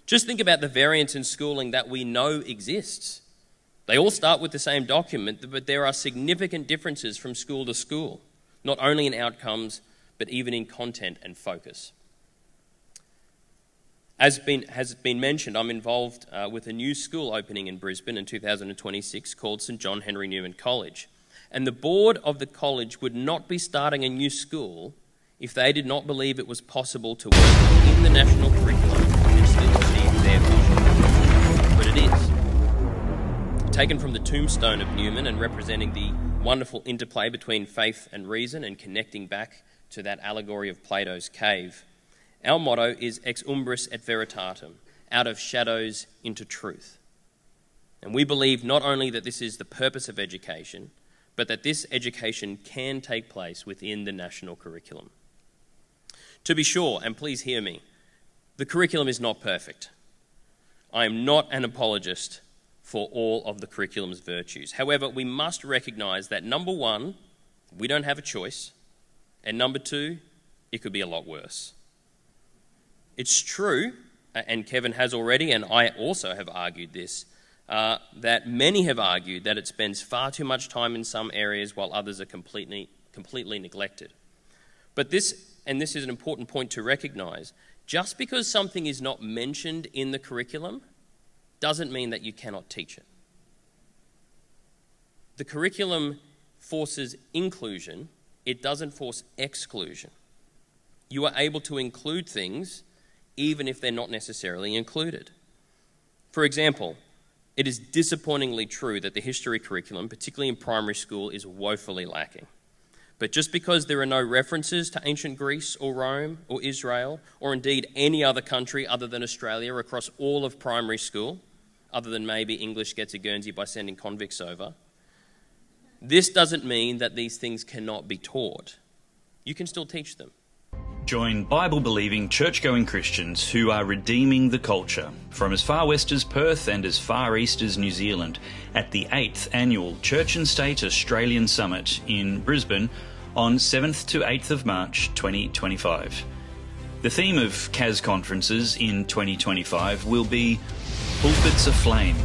Just think about the variance in schooling that we know exists. They all start with the same document, but there are significant differences from school to school, not only in outcomes, but even in content and focus. As has been mentioned, I'm involved with a new school opening in Brisbane in 2026 called St John Henry Newman College. And the board of the college would not be starting a new school if they did not believe it was possible to work within the national curriculum and still achieve their vision. But it is. Taken from the tombstone of Newman and representing the wonderful interplay between faith and reason and connecting back to that allegory of Plato's cave, our motto is ex umbris et veritatem, out of shadows into truth. And we believe not only that this is the purpose of education, but that this education can take place within the national curriculum. To be sure, and please hear me, the curriculum is not perfect. I am not an apologist for all of the curriculum's virtues. However, we must recognise that number one, we don't have a choice, and number two, it could be a lot worse. It's true, and Kevin has already, and I also have argued this, that many have argued that it spends far too much time in some areas while others are completely neglected. But this is an important point to recognise, just because something is not mentioned in the curriculum doesn't mean that you cannot teach it. The curriculum forces inclusion, it doesn't force exclusion. You are able to include things even if they're not necessarily included. For example, it is disappointingly true that the history curriculum, particularly in primary school, is woefully lacking. But just because there are no references to ancient Greece or Rome or Israel, or indeed any other country other than Australia across all of primary school, other than maybe English gets a Guernsey by sending convicts over, this doesn't mean that these things cannot be taught. You can still teach them. Join Bible-believing, church-going Christians who are redeeming the culture from as far west as Perth and as far east as New Zealand at the 8th Annual Church and State Australian Summit in Brisbane on 7th to 8th of March 2025. The theme of CAS conferences in 2025 will be Pulpits Aflame.